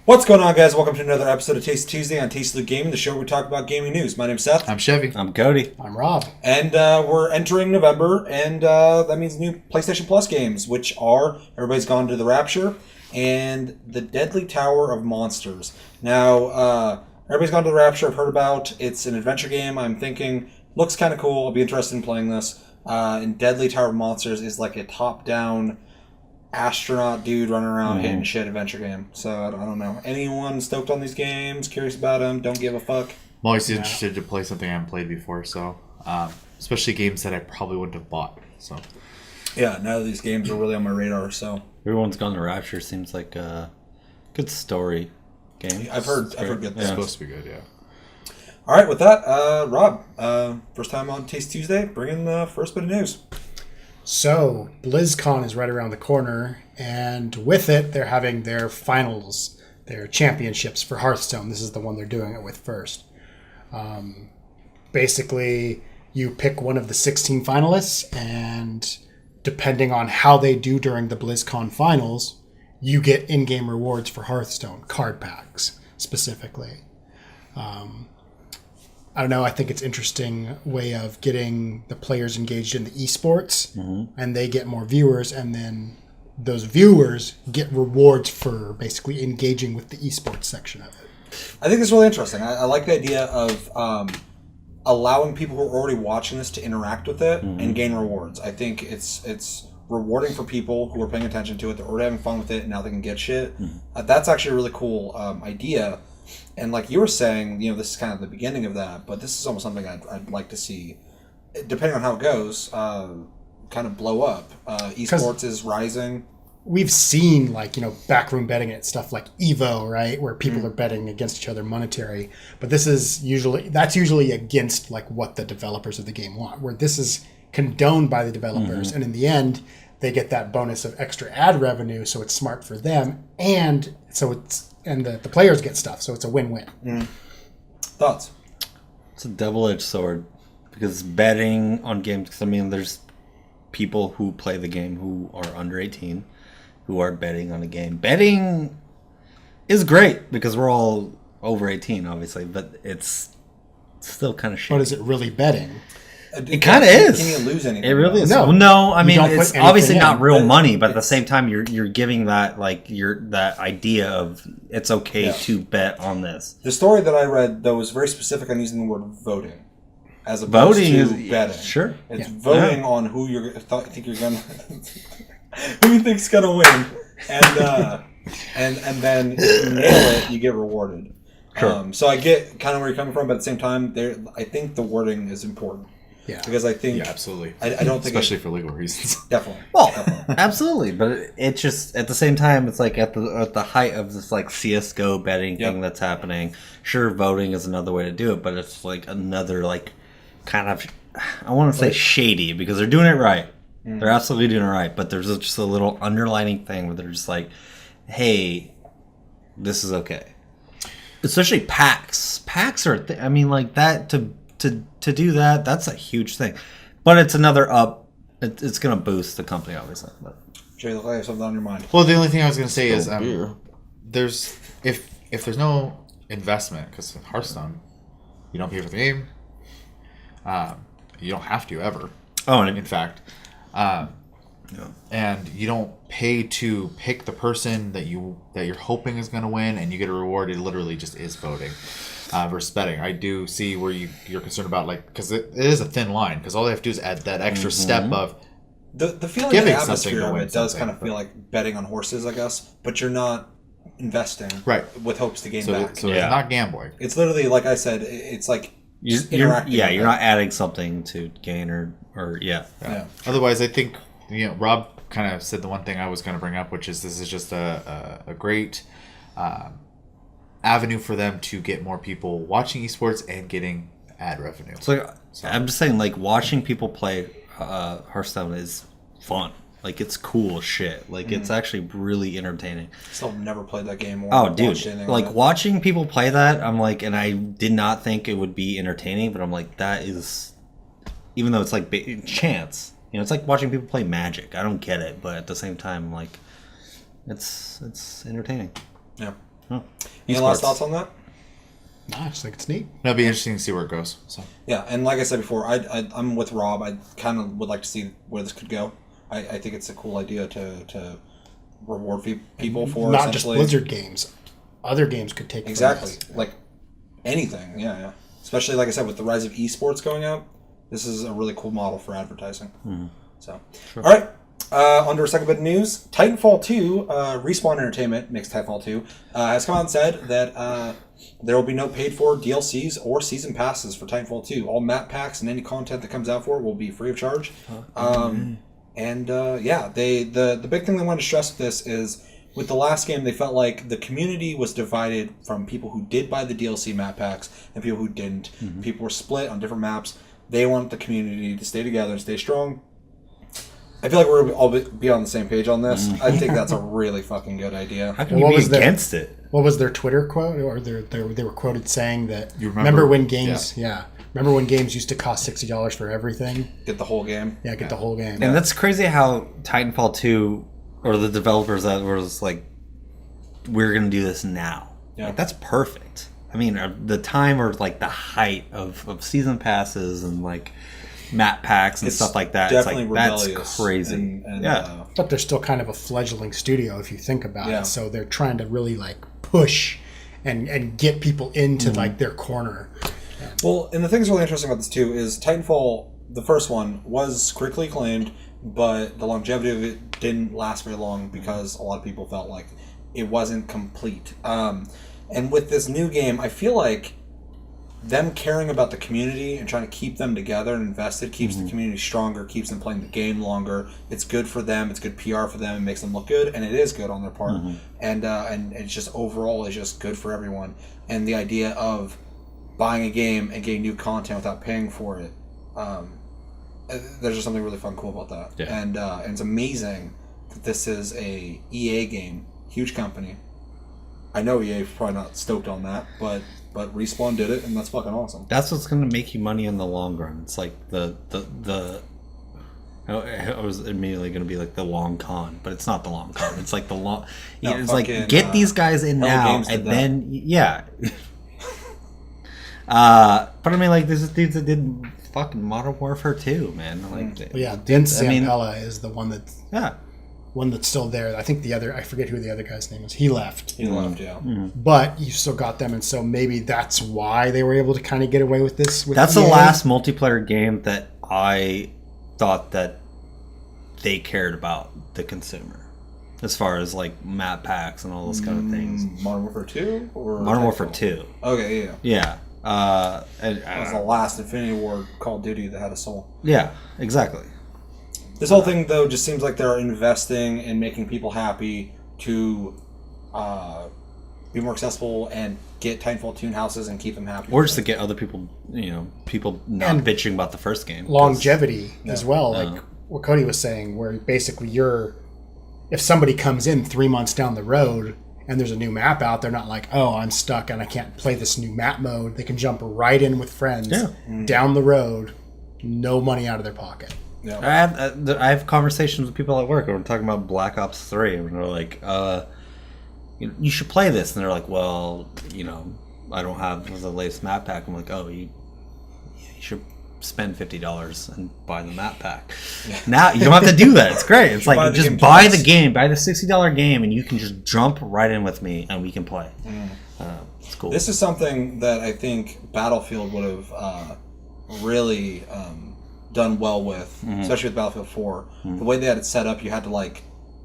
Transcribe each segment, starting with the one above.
What's going on, guys? Welcome to another episode of Taste Tuesday on Tastefully Gaming, the show where we talk about gaming news. My name's Seth. I'm Chevy. I'm Cody. I'm Rob. And we're entering November, and that means new PlayStation Plus games, which are Everybody's Gone to the Rapture and The Deadly Tower of Monsters. Now, Everybody's Gone to the Rapture I've heard about. It's an adventure game. I'm thinking, looks kind of cool. I'll be interested in playing this. And Deadly Tower of Monsters is like a top-down astronaut dude running around hitting shit adventure game. So I don't know. Anyone stoked on these games? Curious about them? Don't give a fuck? I'm always interested to play something I haven't played before, so especially games that I probably wouldn't have bought. So yeah, none of these games are really on my radar. So Everyone's Gone to Rapture seems like a good story game. I've heard good. it's supposed to be good, yeah. All right, with that, Rob, first time on Taste Tuesday, bring in the first bit of news. So, Blizzcon is right around the corner, and with it, they're having their finals, their championships for Hearthstone. This is the one they're doing it with first. Basically, you pick one of the 16 finalists, and depending on how they do during the BlizzCon finals, you get in-game rewards for Hearthstone, card packs, specifically. I don't know, I think it's an interesting way of getting the players engaged in the esports, and they get more viewers, and then those viewers get rewards for basically engaging with the esports section of it. I think it's really interesting. I like the idea of allowing people who are already watching this to interact with it and gain rewards. I think it's rewarding for people who are paying attention to it. They're already having fun with it, and now they can get shit. That's actually a really cool idea. And like you were saying, this is kind of the beginning of that, but this is almost something I'd like to see, depending on how it goes, kind of blow up. Esports is rising. We've seen backroom betting and stuff like Evo, right, where people are betting against each other monetary. But that's usually against like what the developers of the game want. Where this is condoned by the developers, and in the end, they get that bonus of extra ad revenue, so it's smart for them, and the players get stuff, so it's a win-win. Thoughts? It's a double-edged sword because betting on games. Because there's people who play the game who are under 18 who are betting on a game. Betting is great because we're all over 18, obviously, but it's still kind of shitty. But is it really betting? It kind of is. Can you lose anything? It really is. No. Well, no, You don't it's put obviously anything not in, real but money, but at the same time, you're giving that that idea of it's okay to bet on this. The story that I read, though, was very specific on using the word voting as opposed to betting. Sure. It's voting on who you think you're gonna who you think's gonna win, and then if you nail it, you get rewarded. Sure. So I get kind of where you're coming from, but at the same time, I think the wording is important. Yeah. Because I think... Yeah, absolutely. I don't think... Especially for legal reasons. Definitely. Well, absolutely, but it just at the same time, it's like at the height of this like CS:GO betting thing that's happening. Sure, voting is another way to do it, but it's like another like kind of I want to say shady because they're doing it right. They're absolutely doing it right, but there's just a little underlining thing where they're just like, "Hey, this is okay." Especially packs. Packs are like that to do that, that's a huge thing. But it's another up. It's going to boost the company, obviously. But. Jay, look like you have something on your mind. Well, the only thing I was going to say is there's if there's no investment, because Hearthstone, you don't pay for the game. You don't have to ever. Oh, and in fact. And you don't pay to pick the person that you're hoping is going to win, and you get a reward. It literally just is voting. Versus betting. I do see where you're concerned about, because it is a thin line, because all they have to do is add that extra step of the feeling, giving the something atmosphere to of win it does something, kind of feel like betting on horses, I guess, but you're not investing with hopes to gain back. So it's not gambling. It's literally, like I said, it's like you're not adding something to gain or yeah. Otherwise, I think Rob kind of said the one thing I was going to bring up, which is this is just a great avenue for them to get more people watching esports and getting ad revenue. So I'm just saying, watching people play Hearthstone is fun. It's cool shit. It's actually really entertaining. Still never played that game. Oh, dude! Watching people play that, I'm like, and I did not think it would be entertaining, but I'm like, that is, even though it's chance. It's like watching people play Magic. I don't get it, but at the same time, it's entertaining. Yeah. Any last thoughts on that? No, I just think it's neat. It'll be interesting to see where it goes. So Yeah, and like I said before, I'm with Rob. I kind of would like to see where this could go. I think it's a cool idea to reward people for Not just essentially Blizzard games. Other games could take exactly from this. like anything. Yeah. Especially like I said with the rise of esports going out, this is a really cool model for advertising. So, all right. Under our second bit of news, Titanfall 2, Respawn Entertainment, makes Titanfall 2, has come out and said that there will be no paid-for DLCs or season passes for Titanfall 2. All map packs and any content that comes out for it will be free of charge. The big thing they wanted to stress with this is, with the last game, they felt like the community was divided from people who did buy the DLC map packs and people who didn't. People were split on different maps. They want the community to stay together, stay strong. I feel like we're all be on the same page on this. I think that's a really fucking good idea. How can you be against it? What was their Twitter quote? Or they were quoted saying that, You remember when games, remember when games used to cost $60 for everything? Get the whole game. Yeah, get the whole game. And that's crazy how Titanfall 2, or the developers that was like, we're going to do this now. Yeah. Like, that's perfect. I mean, the time or like the height of season passes and like map packs and It's stuff like that. definitely It's like, rebellious. that's crazy. And, But they're still kind of a fledgling studio if you think about Yeah. it. So they're trying to really like push and get people into like their corner. Well, and the thing that's really interesting about this too is Titanfall, the first one, was critically acclaimed, but the longevity of it didn't last very long because a lot of people felt like it wasn't complete. And with this new game, I feel like them caring about the community and trying to keep them together and invested keeps the community stronger, keeps them playing the game longer. It's good for them. It's good PR for them. It makes them look good, and it is good on their part. And it's just overall is just good for everyone. And the idea of buying a game and getting new content without paying for it, there's just something really fun, cool about that. Yeah. And it's amazing that this is a EA game, huge company. I know EA is probably not stoked on that, but Respawn did it, and that's fucking awesome. That's what's going to make you money in the long run. It's like the I was immediately going to be like the long con, but it's not the long con. It's like the long. No, it's like fucking, get these guys in Hell now, Games did and that. then but I mean, like this is dudes that did fucking Modern Warfare 2, man. Like, But yeah, Vince I mean- Zampella is the one that's still there. I think I forget who the other guy's name was. He left. He left, yeah. But you still got them, and so maybe that's why they were able to kind of get away with this. With That's EA. the last multiplayer game that I thought that they cared about the consumer, as far as like map packs and all those kind of things. Modern Warfare 2? Or Modern Warfare Titanfall? 2. Okay, yeah. Yeah. That was the last Infinity War Call of Duty that had a soul. Yeah, exactly. This whole thing, though, just seems like they're investing in making people happy to be more accessible and get Titanfall 2 in houses and keep them happy. Or just to get other people, people not And bitching about the first game. longevity as well. Like what Cody was saying, where basically if somebody comes in 3 months down the road and there's a new map out, they're not like, oh, I'm stuck and I can't play this new map mode. They can jump right in with friends down the road, no money out of their pocket. Yeah. I have conversations with people at work and we're talking about Black Ops 3 and they're like, you should play this. And they're like, well, I don't have the latest map pack. I'm like, oh, you should spend $50 and buy the map pack. Now you don't have to do that. It's great. It's Buy like the just game buy twice. the game, buy the $60 game, and you can just jump right in with me and we can play. It's cool. This is something that I think Battlefield would have really done well with, especially with Battlefield 4. The way they had it set up, you had to like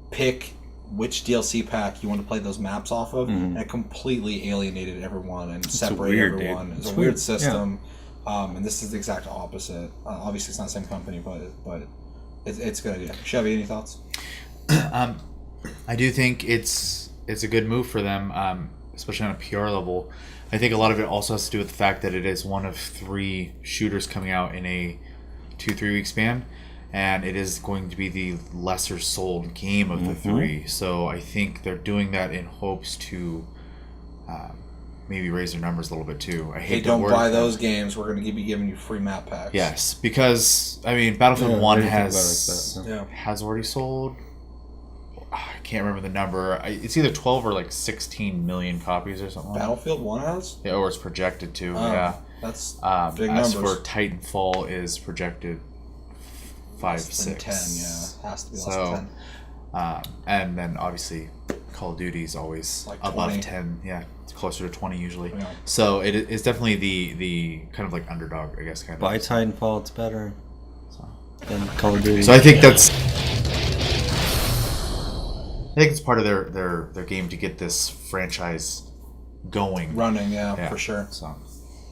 pick which DLC pack you want to play those maps off of, and it completely alienated everyone and separated weird, dude. everyone. It's a It's weird weird, system, and this is the exact opposite. Obviously, it's not the same company, but it's a good idea. Chevy, any thoughts? I do think it's a good move for them, especially on a PR level. I think a lot of it also has to do with the fact that it is one of 3 shooters coming out in a 2-3 week span, and it is going to be the lesser sold game of the 3. So I think they're doing that in hopes to maybe raise their numbers a little bit too. I hate Hey, the don't word, buy those games. We're going to be giving you free map packs. Yes, because I mean Battlefield 1 I didn't think has about it like that, Yeah. has already sold. I can't remember the number. It's either 12 or like 16 million copies or something. Battlefield 1 has? Yeah, or it's projected to. Yeah. That's big as numbers. for Titanfall is projected 5, 6. 10, yeah. Has to be less So, than 10. and then obviously Call of Duty is always Like above 20. 10. Yeah, it's closer to 20 usually. Yeah. So it's definitely the kind of like underdog, I guess. By of. Titanfall, it's better So. than Call of Duty. So I think that's. I think it's part of their game to get this franchise going. Running, yeah, for sure. So. All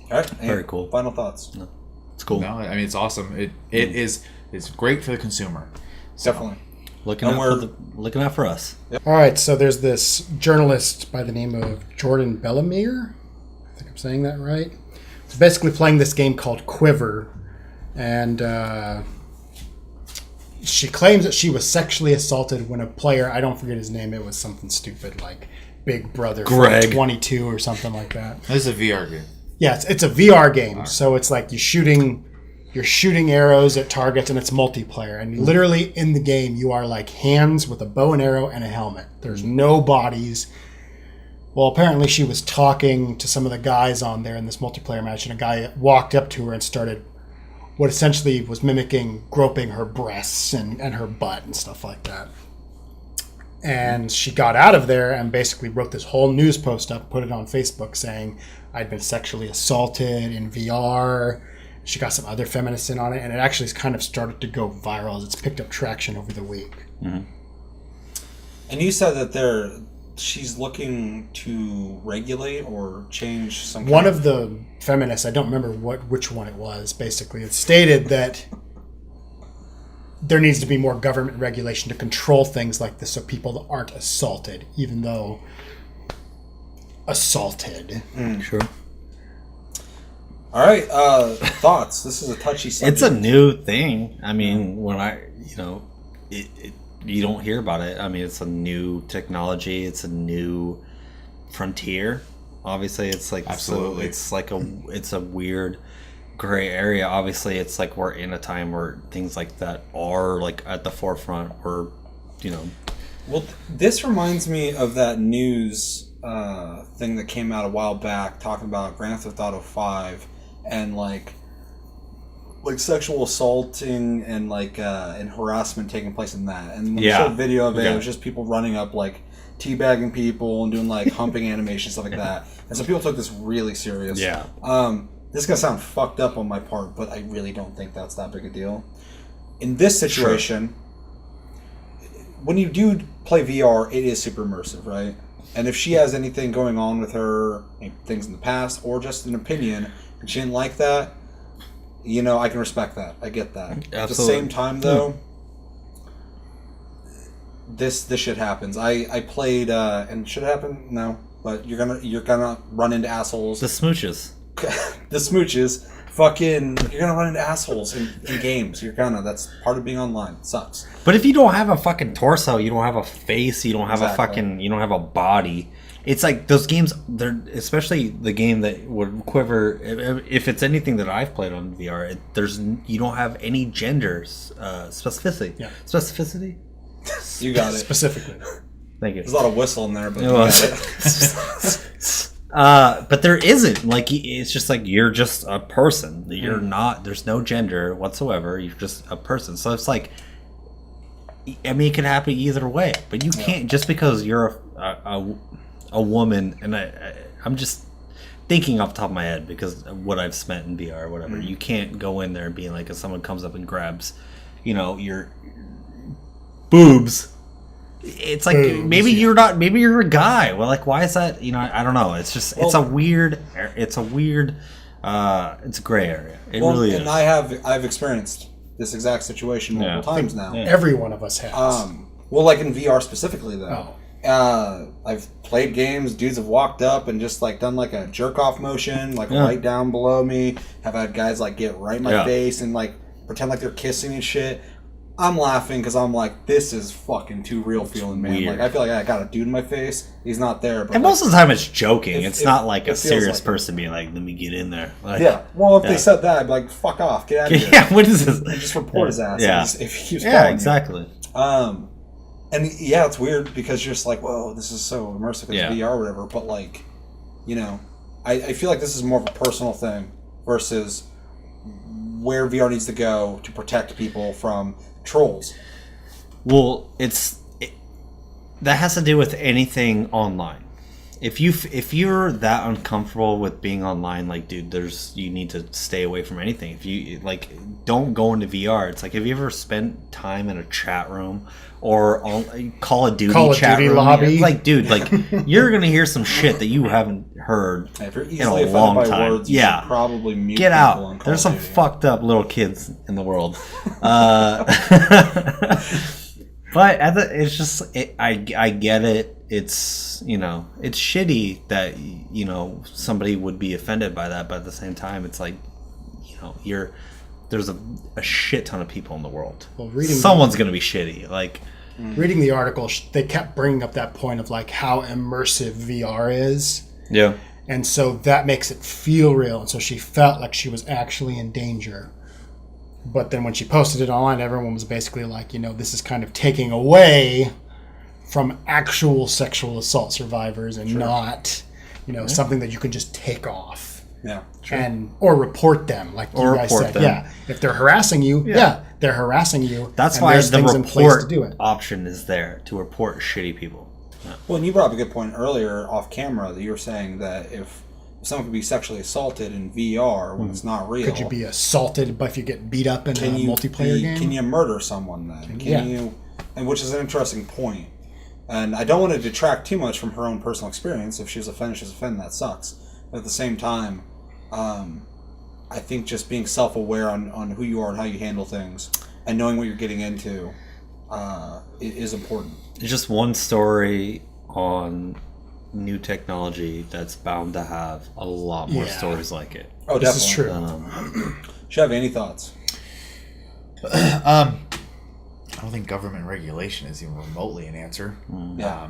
right. Very cool. Final thoughts? No, it's cool. No, I mean it's awesome. It's great for the consumer. So. Definitely. Looking out for us. All right, so there's this journalist by the name of Jordan Bellemere. I think I'm saying that right. He's basically playing this game called Quiver, and she claims that she was sexually assaulted when a player, I don't forget his name, it was something stupid like Big Brother Greg. 22 or something like that. This is a VR game. Yeah, it's a VR game, so it's like you're shooting arrows at targets, and it's multiplayer. And literally in the game, you are like hands with a bow and arrow and a helmet. There's no bodies. Well, apparently she was talking to some of the guys on there in this multiplayer match, and a guy walked up to her and started what essentially was mimicking groping her breasts and her butt and stuff like that. And she got out of there and basically wrote this whole news post up, put it on Facebook saying, I'd been sexually assaulted in VR. She got some other feminists in on it, and it actually has kind of started to go viral as it's picked up traction over the week. Mm-hmm. And you said that she's looking to regulate or change some. One of the feminists, I don't remember which one it was. Basically, it stated that there needs to be more government regulation to control things like this, so people aren't assaulted, even though assaulted. Sure. All right, thoughts. This is a touchy subject. It's a new thing. I mean, when you don't hear about it. I mean, it's a new technology. It's a new frontier. Obviously, it's like absolutely. So it's a weird gray area. Obviously, it's like we're in a time where things like that are like at the forefront. Or, Well, this reminds me of that news thing that came out a while back talking about Grand Theft Auto 5 and like sexual assaulting and and harassment taking place in that. And when we showed a video of it, it was just people running up like teabagging people and doing like humping animations, stuff like that. And so people took this really serious. Yeah. This is gonna sound fucked up on my part, but I really don't think that's that big a deal. In this situation, when you do play VR, it is super immersive, right? And if she has anything going on with her, things in the past, or just an opinion, and she didn't like that, I can respect that. I get that. Absolutely. At the same time, though, this shit happens. I played, and should it happen? No, but you're gonna run into assholes. the smooches. The smooches. Fucking, you're gonna run into assholes in games. That's part of being online. It sucks. But if you don't have a fucking torso, you don't have a face, you don't have you don't have a body. It's like those games, they're especially the game that would Quiver. If it's anything that I've played on VR, you don't have any gender specificity. Yeah. Specificity. You got it. Specifically. Thank you. There's a lot of whistle in there, but you It got was. it. But there isn't. Like, it's just like you're just a person. You're not. There's no gender whatsoever. You're just a person. So it's like, I mean, it could happen either way. But you can't just because you're a woman. And I'm just thinking off the top of my head because of what I've spent in VR or whatever. You can't go in there and be like, if someone comes up and grabs, your boobs. It's like maybe you're not. Maybe you're a guy. Well, like, why is that? I don't know. It's just it's a weird. It's a gray area. It really is. And I've experienced this exact situation multiple times now. Yeah. Every one of us has. Well, like in VR specifically though. I've played games. Dudes have walked up and just like done like a jerk off motion, like right down below me. Have had guys like get right in my face and like pretend like they're kissing and shit. I'm laughing because I'm like, this is fucking too real feeling, man. Weird. Like, I feel like I got a dude in my face. He's not there. But and most of the time it's joking. It's not like a feels serious like person being like, let me get in there. Like, yeah. Well, if they said that, I'd be like, fuck off. Get out of here. Yeah, what is this? And just report his ass. Yeah. If he keeps Yeah, calling exactly. you. And yeah, it's weird because you're just like, whoa, this is so immersive. It's VR or whatever. But like, I feel like this is more of a personal thing versus where VR needs to go to protect people from trolls. Well, that has to do with anything online. If you're that uncomfortable with being online, like, dude, you need to stay away from anything. If you like, don't go into VR. It's like, have you ever spent time in a chat room or on Call of Duty chat room lobby? It's like, dude, like you're gonna hear some shit that you haven't heard If you're in easily a long offended by time. words, you should probably mute Get people out. on Call There's of some Duty. fucked up little kids in the world. But it's just, I get it. It's, it's shitty that, somebody would be offended by that. But at the same time, it's like, there's a shit ton of people in the world. Well, someone's going to be shitty. Like, reading the article, they kept bringing up that point of like how immersive VR is. Yeah. And so that makes it feel real. And so she felt like she was actually in danger. But then when she posted it online, everyone was basically like, this is kind of taking away from actual sexual assault survivors and not, something that you can just take off. Yeah. Or report them, like you guys said. Them. Yeah. If they're harassing you, they're harassing you. That's and why there's the things in place to report do it. option is there to report shitty people. Yeah. Well, and you brought up a good point earlier off camera that you were saying that if someone could be sexually assaulted in VR when it's not real. Could you be assaulted if you get beat up in a multiplayer game? Can you murder someone then? Can you? And which is an interesting point. And I don't want to detract too much from her own personal experience. If she's offended, she's offended. That sucks. But at the same time, I think just being self-aware on who you are and how you handle things and knowing what you're getting into is important. It's just one story on new technology that's bound to have a lot more stories like it. Oh, this definitely. is true. Chev, any thoughts? I don't think government regulation is even remotely an answer. Yeah.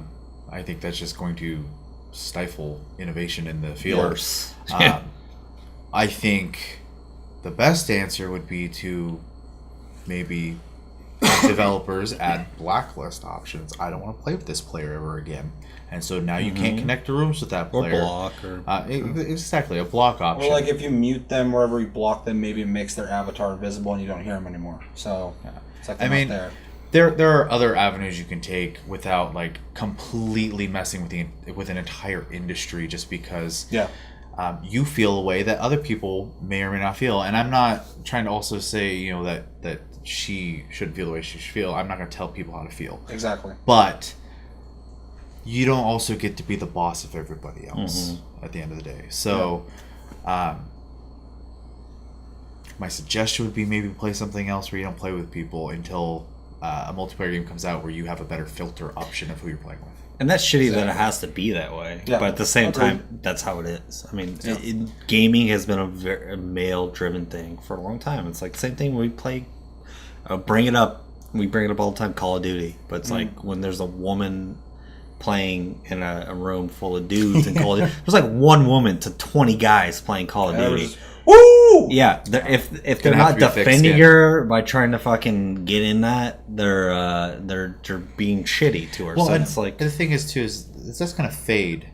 I think that's just going to stifle innovation in the field. Worse. I think the best answer would be to maybe developers add blacklist options. I don't want to play with this player ever again. And so now you can't connect to rooms with that player. Or block. Exactly, a block option. Or like if you mute them wherever you block them, maybe it makes their avatar invisible and you don't hear them anymore. So it's like they're not there. There are other avenues you can take without like completely messing with an entire industry just because you feel a way that other people may or may not feel. And I'm not trying to also say that she shouldn't feel the way she should feel. I'm not going to tell people how to feel. Exactly. But you don't also get to be the boss of everybody else at the end of the day. So my suggestion would be maybe play something else where you don't play with people until a multiplayer game comes out where you have a better filter option of who you're playing with. And that's shitty that it has to be that way. Yeah. But at the same time, that's how it is. I mean, gaming has been a male-driven thing for a long time. It's like the same thing when we play. Bring it up. We bring it up all the time. Call of Duty, but it's like when there's a woman playing in a room full of dudes in Call of Duty. There's like one woman to 20 guys playing Call of Duty. Woo! Yeah, if they're Gonna have not to be defending thick-skinned. her by trying to fucking get in that, they're being shitty to her. Well, so and it's like the thing is too is it's just going to fade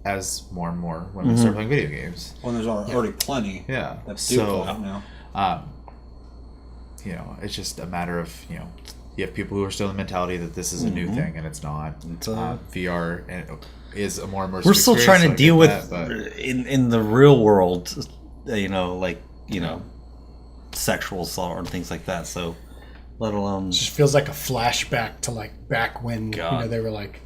as more and more women start playing video games. When there's already plenty. Yeah. That do So play now. it's just a matter of you have people who are still in the mentality that this is a new thing and it's not. VR is a more immersive. we're still experience, trying to so I deal get with that, but in the real world, sexual assault and things like that. So, let alone It just feels like a flashback to like back when God. they were like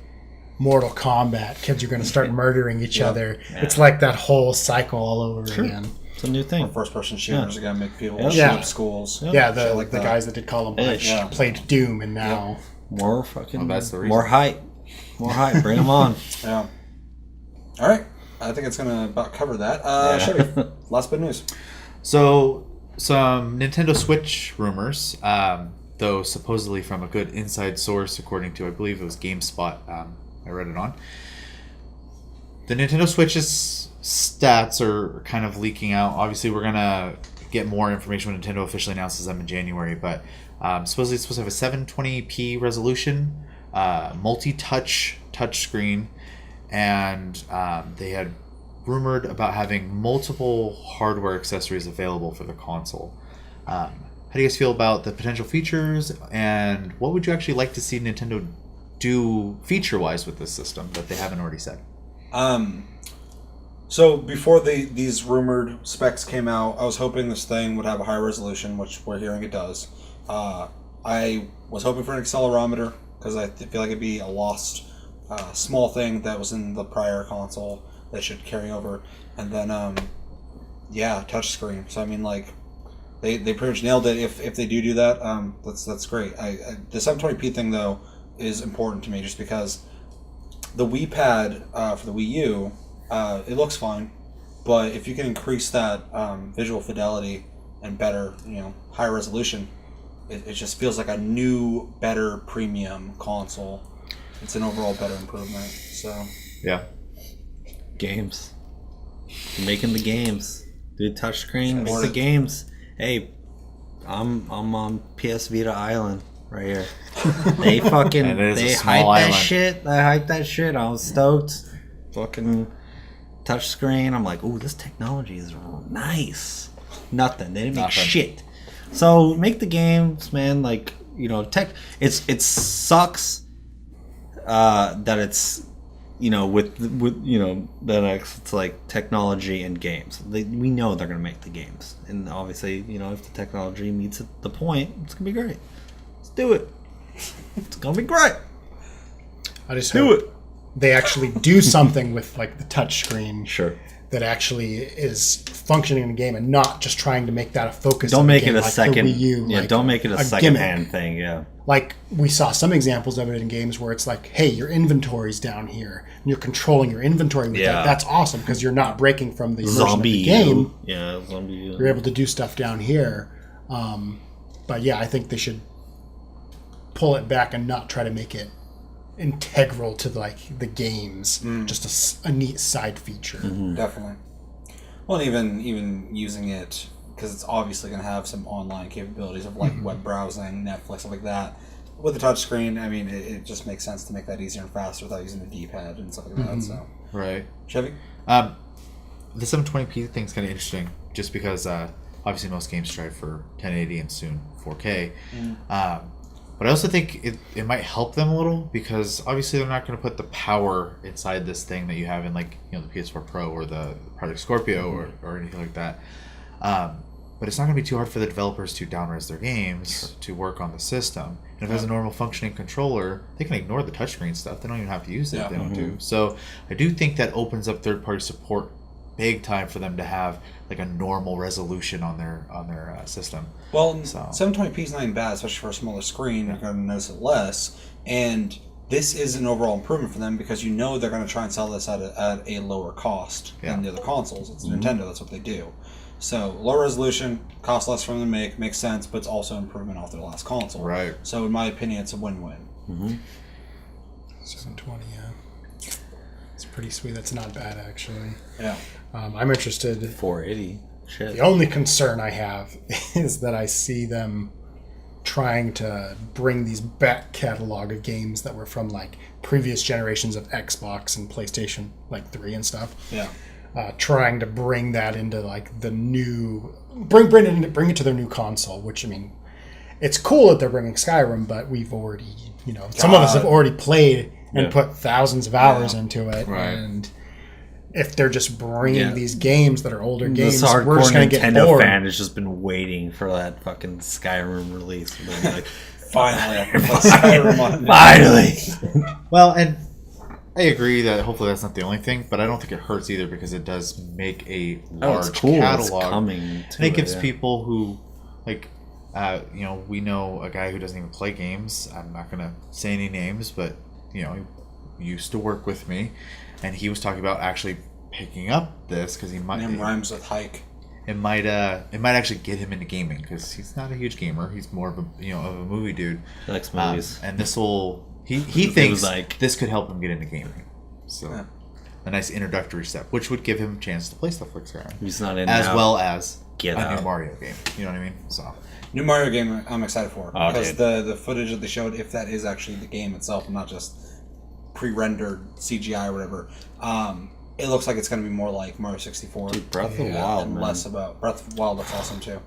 Mortal Kombat. Kids are going to start murdering each other. It's like that whole cycle all over again. it's a new thing. First-person shooters are going to make people Yeah. shoot Yeah. up schools. Yeah, the Shit like that. guys that did Call of Duty played Doom, and now More fucking that's the reason. more hype, bring them on. Yeah. All right. I think it's going to about cover that. Chevy, last bit of news. So, some Nintendo Switch rumors, though supposedly from a good inside source, according to, I believe it was GameSpot, I read it on. The Nintendo Switch's stats are kind of leaking out. Obviously, we're going to get more information when Nintendo officially announces them in January, but supposedly it's supposed to have a 720p resolution, multi-touch touchscreen, and they had rumored about having multiple hardware accessories available for the console. How do you guys feel about the potential features, and what would you actually like to see Nintendo do feature-wise with this system that they haven't already said? So before these rumored specs came out, I was hoping this thing would have a high resolution, which we're hearing it does. I was hoping for an accelerometer, because I feel like it'd be a lost small thing that was in the prior console that should carry over. And then, touchscreen. So I mean, like, they pretty much nailed it. If they do that, that's great. The 720p thing though is important to me, just because the Wii Pad for the Wii U, it looks fine, but if you can increase that visual fidelity and better, higher resolution, it just feels like a new, better premium console. It's an overall better improvement. So yeah, games, making the games, dude. Touchscreen, make the Important. games. Hey, I'm on PS Vita Island right here. They fucking And it is a they small hype island. that shit. They hype that shit. I was stoked. Fucking touchscreen. I'm like, ooh, this technology is nice. Nothing. They didn't make Nothing. shit. So make the games, man. Like, tech. It sucks that it's with that it's like technology and games. We know they're gonna make the games, and obviously if the technology meets the point, it's gonna be great. Let's do it. It's gonna be great. I just Do hope it. they actually do something with like the touch screen Sure. that actually is functioning in the game and not just trying to make that a focus. Don't of the make game, it a like the second. Wii U, Yeah. like Don't make it a gimmick. second-hand thing. Yeah. Like we saw some examples of it in games where it's like, hey, your inventory's down here, and you're controlling your inventory with Yeah. that. That's awesome because you're not breaking from the immersion of Zombie the game. U. Yeah. Zombie U. You're able to do stuff down here. But yeah, I think they should pull it back and not try to make it integral to like the games. Just a neat side feature. definitely. Well, even using it, because it's obviously going to have some online capabilities of like web browsing, Netflix, stuff like that. With the touchscreen, I mean, it just makes sense to make that easier and faster without using the D-pad and stuff like that. So, Right. Chevy? The 720p thing's kind of interesting, just because obviously most games strive for 1080 and soon 4K. But I also think it might help them a little, because obviously they're not going to put the power inside this thing that you have in the PS4 Pro or the Project Scorpio or anything like that. But it's not going to be too hard for the developers to downres their games to work on the system. And if it has a normal functioning controller, they can ignore the touchscreen stuff. They don't even have to use it if they don't do. So I do think that opens up third-party support big time for them to have like a normal resolution on their system. Well, So- 720p is not even bad, especially for a smaller screen. You're going to notice it less. And this is an overall improvement for them, because they're going to try and sell this at a lower cost than the other consoles. It's Nintendo, that's what they do. So lower resolution, cost less for them to make, makes sense, but it's also an improvement off their last console. Right. So in my opinion, it's a win-win. 720, yeah. It's pretty sweet. That's not bad, actually. Yeah. I'm interested. 480. Shit. The only concern I have is that I see them trying to bring these back catalog of games that were from like previous generations of Xbox and PlayStation, like 3 and stuff. Yeah. Trying to bring that into like the new, bring it to their new console. Which, I mean, it's cool that they're bringing Skyrim, but we've already, some of us have already played and put thousands of hours into it, Right. and if they're just bringing Yeah. these games that are older games, This we're hardcore just gonna get Nintendo bored. fan has just been waiting for that fucking Skyrim release. They're like, Finally, I can play Skyrim on finally. Well, and I agree that hopefully that's not the only thing, but I don't think it hurts either, because it does make a large it's cool. catalog. It's coming. And it gives people who, like, we know a guy who doesn't even play games. I'm not going to say any names, but, he used to work with me, and he was talking about actually picking up this, because he might... Name rhymes with hike. It might actually get him into gaming, because he's not a huge gamer. He's more of a movie dude. Likes movies. And this will... He It thinks was like- this could help him get into gaming. So... Yeah. a nice introductory step, which would give him a chance to play stuff like Skyrim. He's not in as now. well as Get a out. new Mario game. You know what I mean? So New Mario game I'm excited for. Oh, because dude. the footage that they showed, if that is actually the game itself and not just pre-rendered CGI or whatever, it looks like it's going to be more like Mario 64. Dude, Breath of the Wild, and man. less about Breath of the Wild. Looks awesome too.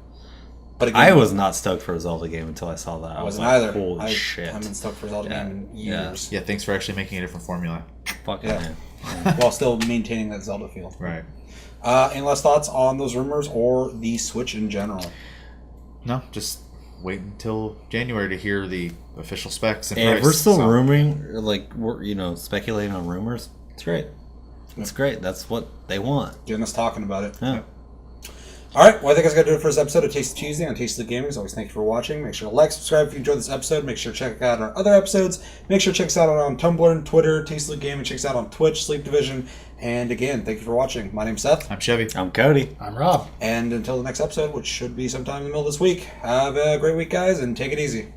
But again, I was not stoked for a Zelda game until I saw that. I wasn't was like, either. Holy I shit. haven't been stoked for a Zelda Yeah. game in Yeah. years. yeah, thanks for actually making a different formula. Fucking Yeah. man. While still maintaining that Zelda feel. Right. Any last thoughts on those rumors or the Switch in general? No, just wait until January to hear the official specs and Hey, if price. we're still So, we're speculating on rumors, it's great. It's great. That's what they want. Getting us talking about it. Yeah. All right, well, I think that's going to do it for this episode of Taste of Tuesday on Taste of Gaming. As always, thank you for watching. Make sure to like, subscribe if you enjoyed this episode. Make sure to check out our other episodes. Make sure to check us out on Tumblr and Twitter, Taste of Gaming. Check us out on Twitch, Sleep Division. And again, thank you for watching. My name's Seth. I'm Chevy. I'm Cody. I'm Rob. And until the next episode, which should be sometime in the middle of this week, have a great week, guys, and take it easy.